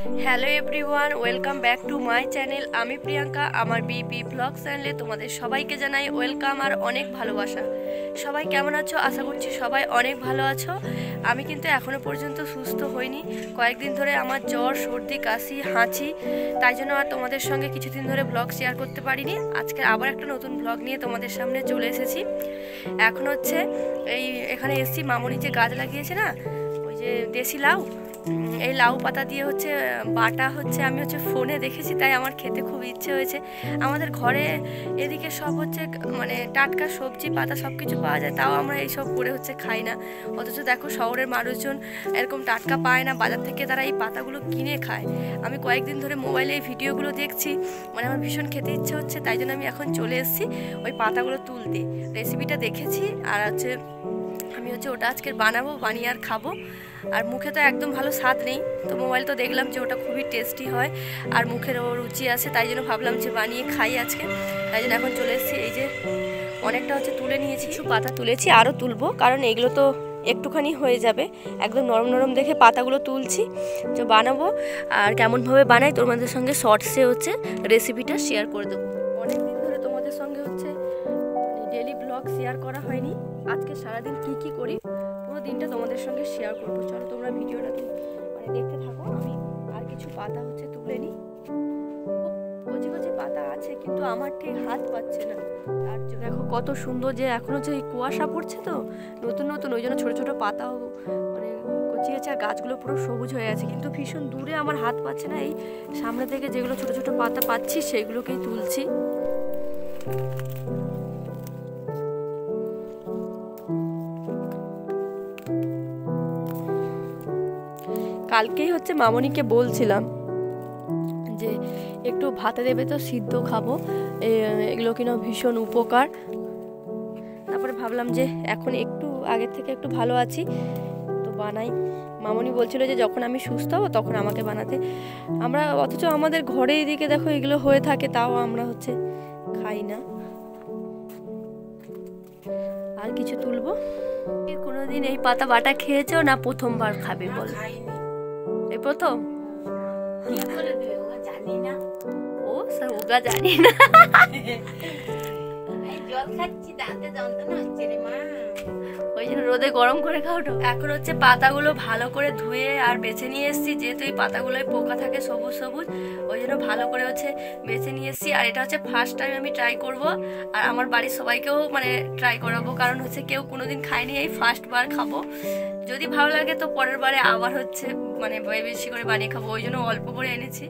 Hello everyone, welcome back to my channel. আমি প্রিয়াঙ্কা। আমার BP blog চ্যানেলে তোমাদের সবাইকে জানাই ওয়েলকাম আর অনেক ভালোবাসা। সবাই কেমন আছো? আশা করছি সবাই অনেক ভালো আছো। আমি কিন্তু এখনও পর্যন্ত সুস্থ হইনি। কয়েকদিন ধরে আমার জ্বর, সর্দি, কাশি, হাঁচি, তাই জন্য আর তোমাদের সঙ্গে কিছুদিন ধরে ব্লগ শেয়ার করতে পারিনি। আজকে আবার একটা নতুন ব্লগ নিয়ে তোমাদের সামনে চলে এসেছি। এখন হচ্ছে এখানে এসছি, মামনি যে গাছ লাগিয়েছে না, ওই যে দেশি লাউ, এই লাউ পাতা দিয়ে হচ্ছে বাটা হচ্ছে, আমি হচ্ছে ফোনে দেখেছি, তাই আমার খেতে খুব ইচ্ছে হয়েছে। আমাদের ঘরে এদিকে সব হচ্ছে মানে টাটকা সবজি পাতা সব কিছু পাওয়া যায়, তাও আমরা এইসব করে হচ্ছে খাই না। অথচ দেখো শহরের মানুষজন এরকম টাটকা পায় না, বাজার থেকে তারা এই পাতাগুলো কিনে খায়। আমি কয়েকদিন ধরে মোবাইলে এই ভিডিওগুলো দেখছি, মানে আমার ভীষণ খেতে ইচ্ছে হচ্ছে, তাই জন্য আমি এখন চলে এসেছি ওই পাতাগুলো তুলতে। রেসিপিটা দেখেছি আর হচ্ছে আমি হচ্ছে ওটা আজকে বানাবো, বানিয়ে আর খাবো। আর মুখে তো একদম ভালো স্বাদ নেই, তো মোবাইল তো দেখলাম যে ওটা খুবই টেস্টি হয় আর মুখেরও রুচি আছে, তাই জন্য ভাবলাম যে বানিয়ে খাই আজকে। তাই জন্য এখন চলে এসেছি। এই যে অনেকটা হচ্ছে তুলে নিয়েছি, কিছু পাতা তুলেছি, আরও তুলবো, কারণ এগুলো তো একটুখানি হয়ে যাবে। একদম নরম নরম দেখে পাতাগুলো তুলছি, তো বানাবো। আর কেমনভাবে বানাই তোমাদের সঙ্গে শর্টসে হচ্ছে রেসিপিটা শেয়ার করে দেবো। অনেকদিন ধরে তোমাদের সঙ্গে হচ্ছে ডেলি ব্লগ শেয়ার করা হয়নি। আজকে সারাদিন কি করি পুরো দিনটা তোমাদের সঙ্গে শেয়ার করবো। চলো তোমরা ভিডিওটা মানে দেখতে থাকো। আমি আর কিছু পাতা হচ্ছে তুলে নিই। কচি কচি পাতা আছে, কিন্তু আমার ঠিক হাত পাচ্ছে না। আর দেখো কত সুন্দর, যে এখন হচ্ছে এই কুয়াশা পড়ছে তো নতুন নতুন, ওই জন্য ছোটো ছোটো পাতাও মানে কচি আছে, আর গাছগুলো পুরো সবুজ হয়ে আছে, কিন্তু ভীষণ দূরে আমার হাত পাচ্ছে না। এই সামনে থেকে যেগুলো ছোটো ছোটো পাতা পাচ্ছি সেগুলোকেই তুলছি। কালকেই হচ্ছে মামনিকে বলছিলাম যে একটু ভাতে দেবে তো, সিদ্ধ খাবো, এগুলো কিনা ভীষণ উপকার। তারপরে ভাবলাম যে এখন একটু আগের থেকে একটু ভালো আছি, তো বানাই। মামনি বলছিল যে যখন আমি সুস্থ হব তখন আমাকে বানাতে। আমরা অথচ আমাদের ঘরে এদিকে দেখো এগুলো হয়ে থাকে, তাও আমরা হচ্ছে খাই না। আর কিছু তুলবো। কোনোদিন এই পাতা বাটা খেয়েছো না প্রথমবার খাবে বল? এই প্রথম? জানি না, ও স্যার, ওগা জানি না। জল খাচ্ছি, দাঁতে যন্ত্রণা হচ্ছে রে মা, ওই জন্য রোদে গরম করে খাওটো। এখন হচ্ছে পাতাগুলো ভালো করে ধুয়ে আর বেছে নিয়ে এসেছি, যেহেতু এই পাতাগুলোয় পোকা থাকে সবুজ সবুজ, ওই জন্য ভালো করে হচ্ছে বেছে নিয়ে এসেছি। আর এটা হচ্ছে ফার্স্ট টাইম আমি ট্রাই করব, আর আমার বাড়ির সবাইকেও মানে ট্রাই করাবো, কারণ হচ্ছে কেউ কোনোদিন খায়নি, এই ফার্স্ট বার খাবো। যদি ভালো লাগে তো পরের বারে আবার হচ্ছে মানে বেশি করে বানিয়ে খাবো, ওই জন্য অল্প করে এনেছি।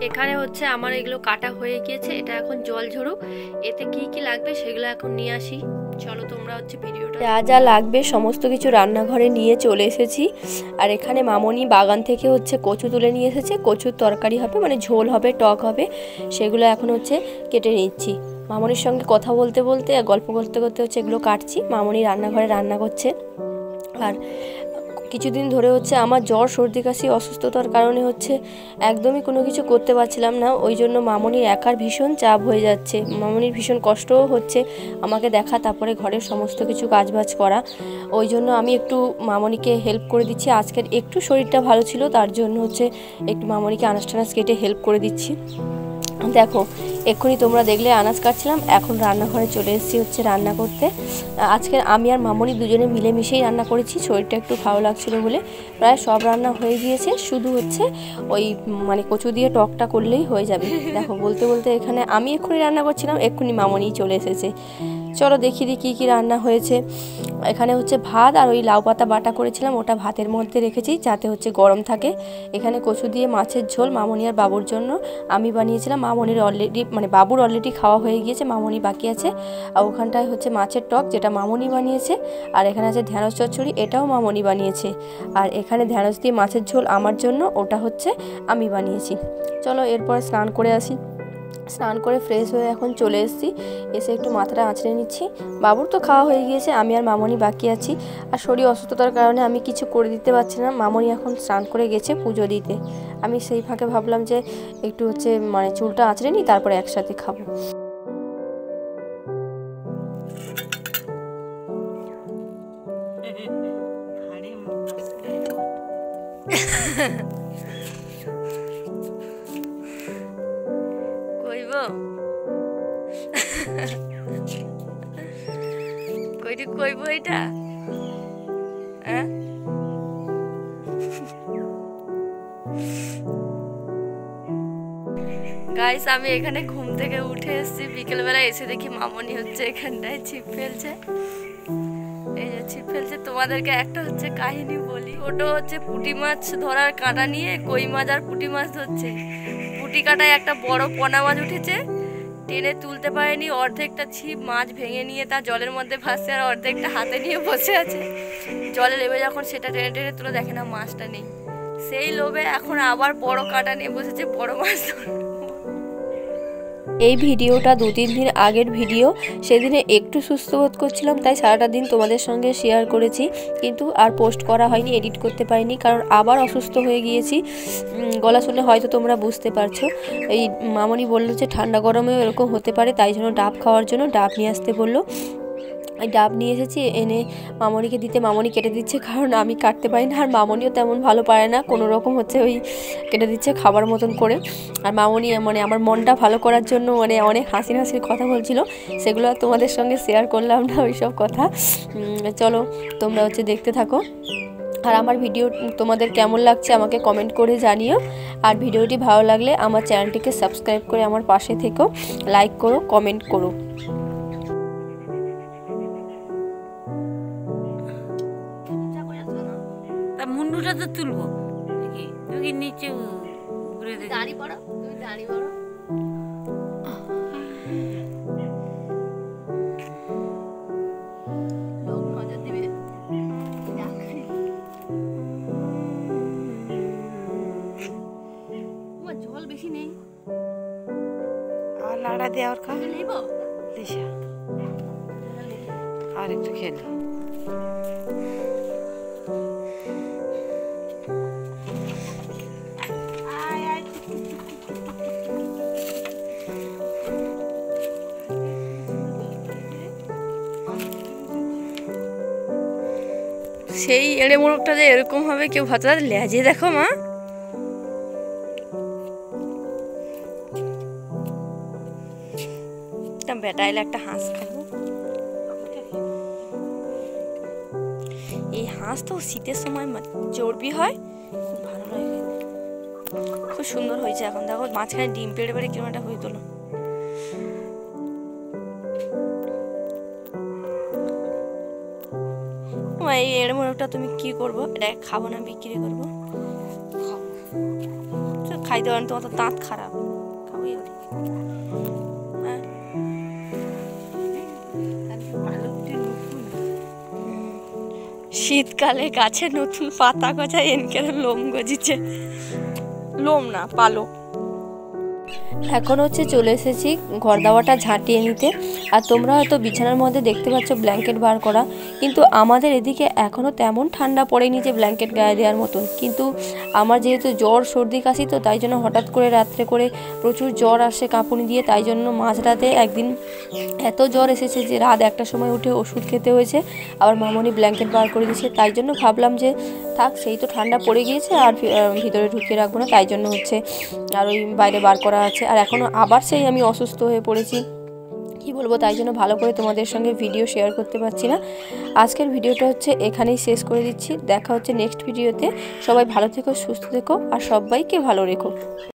এখানে হচ্ছে আমার এগুলো কাটা হয়ে গিয়েছে, এটা এখন জল ঝরুক। এতে কি কি লাগবে সেগুলো এখন নিয়ে আসি। চলো তোমরা হচ্ছে ভিডিওটা। যা যা লাগবে সমস্ত কিছু রান্নাঘরে নিয়ে চলে এসেছি। আর এখানে মামনি বাগান থেকে হচ্ছে কচু তুলে নিয়ে এসেছে, কচুর তরকারি হবে, মানে ঝোল হবে, টক হবে, সেগুলো এখন হচ্ছে কেটে নিচ্ছি। মামনির সঙ্গে কথা বলতে বলতে গল্প করতে করতে হচ্ছে এগুলো কাটছি। মামনি রান্নাঘরে রান্না করছে। আর কিছুদিন ধরে হচ্ছে আমার জ্বর, সর্দি, কাশি, অসুস্থতার কারণে হচ্ছে একদমই কোনো কিছু করতে পারছিলাম না, ওই জন্য মামনির একার ভীষণ চাপ হয়ে যাচ্ছে। মামনির ভীষণ কষ্টও হচ্ছে আমাকে দেখা, তারপরে ঘরের সমস্ত কিছু কাজবাজ করা, ওই জন্য আমি একটু মামনিকে হেল্প করে দিচ্ছি। আজকের একটু শরীরটা ভালো ছিল, তার জন্য হচ্ছে একটু মামনিকে আনাজ টানাজ কেটে হেল্প করে দিচ্ছি। দেখো এক্ষুনি তোমরা দেখলে আনাজ কাটছিলাম, এখন রান্নাঘরে চলে এসেছি হচ্ছে রান্না করতে। আজকে আমি আর মামনি দুজনে মিলেমিশেই রান্না করেছি, শরীরটা একটু ভালো লাগছিল বলে। প্রায় সব রান্না হয়ে গিয়েছে, শুধু হচ্ছে ওই মানে কচু দিয়ে টকটা করলেই হয়ে যাবে। দেখো বলতে বলতে এখানে আমি এক্ষুনি রান্না করছিলাম, এক্ষুনি মামনিই চলে এসেছে। চলো দেখি দিই কী রান্না হয়েছে। এখানে হচ্ছে ভাত আর ওই লাউ পাতা বাটা করেছিলাম, ওটা ভাতের মধ্যে রেখেছি যাতে হচ্ছে গরম থাকে। এখানে কচু দিয়ে মাছের ঝোল মামনি আর বাবুর জন্য আমি বানিয়েছিলাম। মামনির অলরেডি মানে বাবুর অলরেডি খাওয়া হয়ে গিয়েছে, মামনি বাকি আছে। আর ওখানটায় হচ্ছে মাছের টক, যেটা মামনি বানিয়েছে। আর এখানে আছে ঢ্যাঁড়স চচ্চড়ি, এটাও মামনি বানিয়েছে। আর এখানে ঢ্যাঁড়স দিয়ে মাছের ঝোল আমার জন্য, ওটা হচ্ছে আমি বানিয়েছি। চলো এরপর স্নান করে আসি। স্নান করে ফ্রেশ হয়ে এখন চলে এসেছি, এসে একটু মাথাটা আঁচড়ে নিচ্ছি। বাবুর তো খাওয়া হয়ে গিয়েছে, আমি আর মামনি বাকি আছি। আর শরীর অসুস্থতার কারণে আমি কিছু করে দিতে পারছি না। মামনি এখন স্নান করে গেছে পুজো দিতে। আমি সেই ফাঁকে ভাবলাম যে একটু হচ্ছে মানে চুলটা আঁচড়ে নিই, তারপরে একসাথে খাবো। কইব এটা গাইস, আমি এখানে ঘুম থেকে উঠে এসেছি, বিকেলবেলা এসে দেখি মামনি হচ্ছে এখানটায় ছিপ ফেলছে। এই যে ছিপ ফেলছে, তোমাদেরকে একটা হচ্ছে কাহিনী বলি। ওটা হচ্ছে পুঁটি মাছ ধরার কাঁটা নিয়ে কই মাছ আর পুঁটি মাছ ধরছে। পুঁটি কাঁটায় একটা বড় পোনা মাছ উঠেছে, টেনে তুলতে পারেনি, অর্ধেকটা ছিপ মাছ ভেঙে নিয়ে তার জলের মধ্যে ভাসছে, আর অর্ধেকটা হাতে নিয়ে বসে আছে। জলে নেমে যখন সেটা টেনে টেনে তুলে দেখে না মাছটা নেই, সেই লোভে এখন আবার বড় কাঁটা নিয়ে বসেছে বড় মাছ। এই ভিডিওটা 2-3 দিন আগের ভিডিও, সেদিনে একটু সুস্থ বোধ করছিলাম, তাই সারাটা দিন তোমাদের সঙ্গে শেয়ার করেছি, কিন্তু আর পোস্ট করা হয়নি, এডিট করতে পারিনি, কারণ আবার অসুস্থ হয়ে গিয়েছি। গলা শুনে হয়তো তোমরা বুঝতে পারছো। এই মামনি বললো যে ঠান্ডা গরমেও এরকম হতে পারে, তাই জন্য ডাব খাওয়ার জন্য ডাব নিয়ে আসতে বললো। এই ডাব নিয়ে এসেছি, এনে মামনিকে দিতে মামনি কেটে দিচ্ছে, কারণ আমি কাটতে পারি না, আর মামনিও তেমন ভালো পারে না, কোনো রকম হচ্ছে ওই কেটে দিচ্ছে খাবার মতন করে। আর মামনি মানে আমার মনটা ভালো করার জন্য মানে অনেক হাসির কথা বলছিল, সেগুলো তোমাদের সঙ্গে শেয়ার করলাম না ওই সব কথা। চলো তোমরা হচ্ছে দেখতে থাকো। আর আমার ভিডিও তোমাদের কেমন লাগছে আমাকে কমেন্ট করে জানিও। আর ভিডিওটি ভালো লাগলে আমার চ্যানেলটিকে সাবস্ক্রাইব করে আমার পাশে থেকো, লাইক করো, কমেন্ট করো। মুন্ডুটা তো তুলবো, তুমি নিচে ঘুরে দাঁড়িয়ে পড়ো, তুমি দাঁড়িয়ে পড়ো। লোক নজর দিবে, জল বেশি নেই, আর লাড়া দিয়ে আর খা নেব দিশা আর একটু খেলি। সেই এড়ে মোড়কটা যে এরকম হবে কেউ ভাবতে পারে। লেজে দেখো মা, বেটা এলে একটা হাঁস খাবো। এই হাঁস তো শীতের সময় চর্বি হয়, খুব ভালো লাগে, খুব সুন্দর হয়েছে। এখন দেখো মাঝখানে ডিম পেড়ে পেড়ে কিরকম একটা হয়ে তোলো। এই এড়ে মোড়কটা তুমি কি করবো? এটা খাবো না, বিক্রি করবো? খাইতে পারেন, তোমার তো দাঁত খারাপ, খাবোই। শীতকালে গাছে নতুন পাতা গজায়, এনকের লোম গজিছে, লোম না পালক। এখন হচ্ছে চলে এসেছি ঘর দাওয়াটা ঝাঁটিয়ে নিতে। আর তোমরা হয়তো বিছানার মধ্যে দেখতে পাচ্ছ ব্ল্যাঙ্কেট বার করা, কিন্তু আমাদের এদিকে এখনও তেমন ঠান্ডা পড়েনি যে ব্ল্যাঙ্কেট গায়ে দেওয়ার মতন। কিন্তু আমার যেহেতু জ্বর সর্দি কাশি, তো তাই জন্য হঠাৎ করে রাত্রে করে প্রচুর জ্বর আসে কাঁপুনি দিয়ে, তাই জন্য মাঝরাতে একদিন এত জ্বর এসেছে যে রাত 1টার সময় উঠে ওষুধ খেতে হয়েছে। আবার মামনি ব্ল্যাঙ্কেট বার করে দিয়েছে, তাই জন্য ভাবলাম যে থাক, সেই তো ঠান্ডা পড়ে গিয়েছে, আর ভিতরে ঢুকিয়ে রাখবো না, তাই জন্য হচ্ছে আর ওই বাইরে বার করা আছে, আর এখনও আবার সেই আমি অসুস্থ হয়ে পড়েছি, কি বলবো, তাই জন্য ভালো করে তোমাদের সঙ্গে ভিডিও শেয়ার করতে পারছি না। আজকের ভিডিওটা হচ্ছে এখানেই শেষ করে দিচ্ছি। দেখা হচ্ছে নেক্সট ভিডিওতে। সবাই ভালো থেকো, সুস্থ থেকো, আর সবাইকে ভালো রেখো।